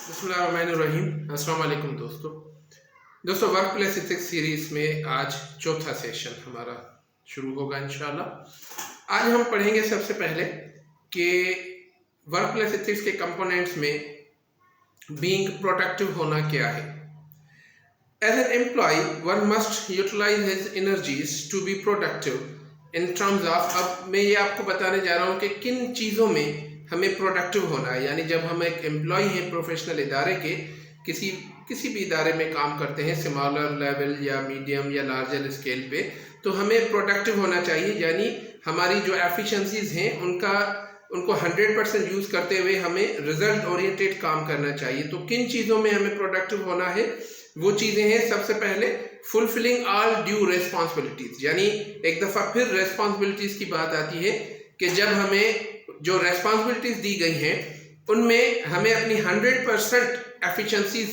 बिस्मिल्लाहिर्रहमानिर्रहीम। अस्सलाम वालेकुम दोस्तों वर्क प्लेस एथिक्स सीरीज में आज चौथा सेशन हमारा शुरू होगा इंशाल्लाह। आज हम पढ़ेंगे सबसे पहले कि वर्क प्लेस एथिक्स के कंपोनेंट्स में बीइंग प्रोडक्टिव होना क्या है। As an employ one must utilise his energies to be productive in terms of, अब मैं ये आपको बताने जा रहा हूँ कि किन चीज़ों में हमें प्रोडक्टिव होना है। यानी जब हम एक एम्प्लॉय हैं प्रोफेशनल इदारे के, किसी भी इदारे में काम करते हैं, स्मॉलर लेवल या मीडियम या लार्जर स्केल पे, तो हमें प्रोडक्टिव होना चाहिए। यानी हमारी जो एफिशिएंसीज हैं उनको 100% यूज़ करते हुए हमें रिजल्ट ओरिएंटेड काम करना चाहिए। तो किन चीज़ों में हमें प्रोडक्टिव होना है, वो चीज़ें हैं सबसे पहले फुलफिलिंग ऑल ड्यू रेस्पॉन्सिबिलिटीज। यानी एक दफ़ा फिर रेस्पॉन्सिबिलिटीज़ की बात आती है कि जब हमें जो रेस्पॉन्सिबिलिटीज दी गई हैं उनमें हमें अपनी 100% एफिशिएंसीज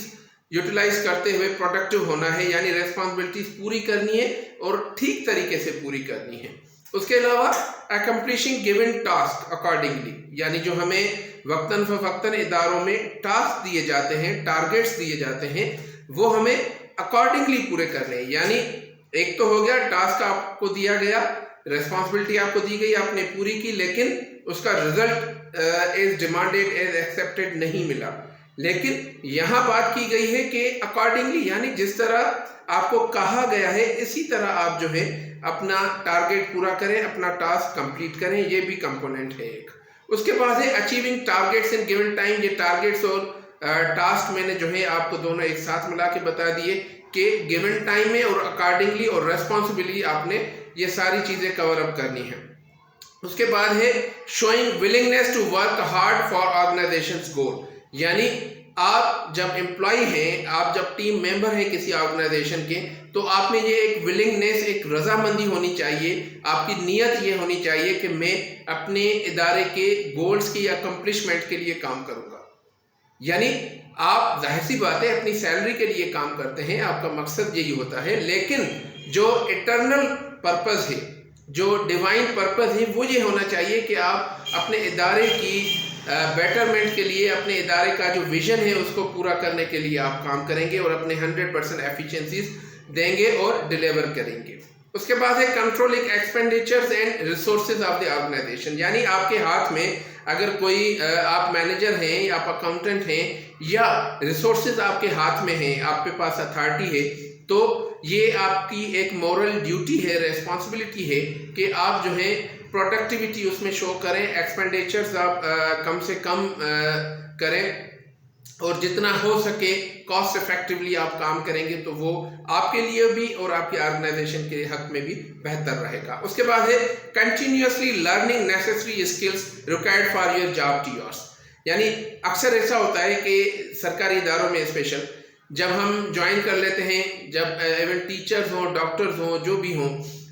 यूटिलाइज करते हुए प्रोडक्टिव होना है। यानी रेस्पॉन्सिबिलिटीज पूरी करनी है और ठीक तरीके से पूरी करनी है। उसके अलावा अकम्प्लिशिंग गिवन टास्क अकॉर्डिंगली, यानी जो हमें वक्तन फवक्तन इदारों में टास्क दिए जाते हैं, टारगेट्स दिए जाते हैं, वो हमें अकॉर्डिंगली पूरे करने हैं। यानी एक तो हो गया टास्क आपको दिया गया, रेस्पॉन्सिबिलिटी आपको दी गई, आपने पूरी की, लेकिन उसका result as demanded as accepted नहीं मिला। लेकिन यहाँ बात की गई है कि अकॉर्डिंगली, यानी जिस तरह आपको कहा गया है इसी तरह आप जो है अपना टारगेट पूरा करें, अपना टास्क कंप्लीट करें। ये भी कंपोनेंट है एक। उसके बाद है achieving targets in given time. ये टारगेट्स और टास्क मैंने जो है आपको दोनों एक साथ मिला के बता दिए कि गिवन टाइम में और अकॉर्डिंगली और रेस्पॉन्सिबिलिटी आपने ये सारी चीज़ें कवर अप करनी है। उसके बाद है showing willingness to work hard for organisations goal. यानी आप जब एम्प्लॉय हैं, आप जब टीम मेंबर हैं किसी ऑर्गेनाइजेशन के, तो आप में ये एक विलिंगनेस, एक रजामंदी होनी चाहिए, आपकी नीयत ये होनी चाहिए कि मैं अपने इदारे के गोल्स की अकम्प्लिशमेंट के लिए काम करूँगा। यानी आप जाहिर सी बात है अपनी सैलरी के लिए काम करते हैं, आपका मकसद यही होता है, लेकिन जो इटर्नल पर्पस है, जो डिवाइन पर्पस है, वो ये होना चाहिए कि आप अपने इदारे की बेटरमेंट के लिए, अपने इदारे का जो विजन है उसको पूरा करने के लिए आप काम करेंगे और अपने 100% एफिशिएंसीज देंगे और डिलीवर करेंगे। उसके बाद है controlling expenditures and resources of the organisation. यानी आपके हाथ में अगर कोई आप मैनेजर हैं या आप अकाउंटेंट हैं या रिसोर्सेज आपके हाथ में हैं, आपके पास अथॉरिटी है, तो ये आपकी एक मॉरल ड्यूटी है, रेस्पॉन्सिबिलिटी है कि आप जो है प्रोडक्टिविटी उसमें शो करें, एक्सपेंडिचर्स आप कम से कम करें और जितना हो सके कॉस्ट इफेक्टिवली आप काम करेंगे तो वो आपके लिए भी और आपके ऑर्गेनाइजेशन के हक में भी बेहतर रहेगा। उसके बाद है continuously learning necessary skills required for your job to yours. यानी अक्सर ऐसा होता है कि सरकारी इदारों में स्पेशल जब हम ज्वाइन कर लेते हैं, जब इवन टीचर्स हों, डॉक्टर्स हों, जो भी हों,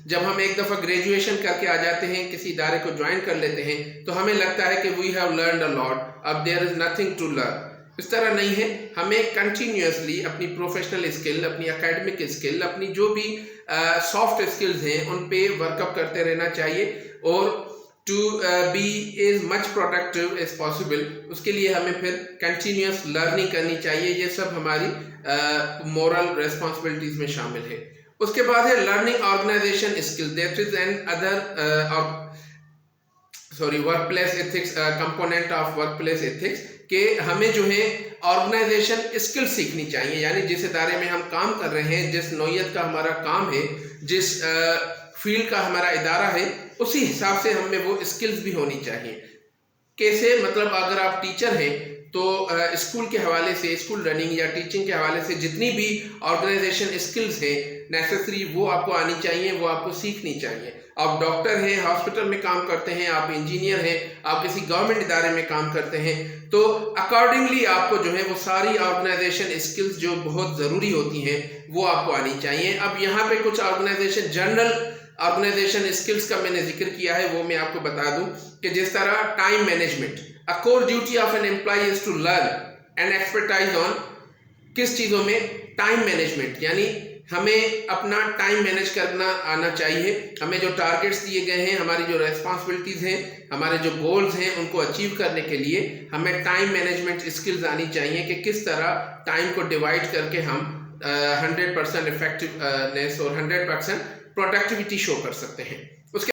जब हम एक दफ़ा ग्रेजुएशन करके आ जाते हैं, किसी इदारे को ज्वाइन कर लेते हैं, तो हमें लगता है कि we have learned a lot, अब there is nothing to learn. इस तरह नहीं है। हमें कंटिन्यूअसली अपनी प्रोफेशनल स्किल, अपनी एकेडमिक स्किल, अपनी जो भी सॉफ्ट स्किल्स हैं उन पे वर्कअप करते रहना चाहिए और to be as much productive as possible, उसके लिए हमें फिर कंटिन्यूअस लर्निंग करनी चाहिए। ये सब हमारी मोरल रेस्पॉन्सिबिलिटीज में शामिल है। उसके बाद है learning organisation skill, that is an other work place ethics, component of work place ethics, कि हमें जो है ऑर्गेनाइजेशन स्किल सीखनी चाहिए। यानी जिस इदारे में हम काम कर रहे हैं, जिस नौयत का हमारा काम है, जिस फील्ड का हमारा इदारा है, उसी हिसाब से हमें वो स्किल्स भी होनी चाहिए। कैसे? मतलब अगर आप टीचर हैं तो स्कूल के हवाले से, स्कूल रनिंग या टीचिंग के हवाले से जितनी भी ऑर्गेनाइजेशन स्किल्स हैं नेसेसरी, वो आपको आनी चाहिए, वो आपको सीखनी चाहिए। आप डॉक्टर हैं, हॉस्पिटल में काम करते हैं, आप इंजीनियर हैं, आप किसी गवर्नमेंट इदारे में काम करते हैं, तो अकॉर्डिंगली आपको जो है वो सारी ऑर्गेनाइजेशन स्किल्स जो बहुत ज़रूरी होती हैं वो आपको आनी चाहिए। अब यहाँ पे कुछ ऑर्गेनाइजेशन जनरल ऑर्गेनाइजेशन स्किल्स का मैंने जिक्र किया है, वो मैं आपको बता दूं कि जिस तरह time management, a core duty of an employ is to learn and expertise on, किस चीज़ों में? Time management. यानी हमें अपना टाइम मैनेज करना आना चाहिए। हमें जो टारगेट्स दिए गए हैं, हमारी जो रेस्पॉन्सिबिलिटीज़ हैं, हमारे जो गोल्स हैं, उनको अचीव करने के लिए हमें टाइम मैनेजमेंट स्किल्स आनी चाहिए कि किस तरह टाइम को डिवाइड करके हम 100% इफेक्टिवनेस और 100% प्रोडक्टिविटी शो कर सकते हैं।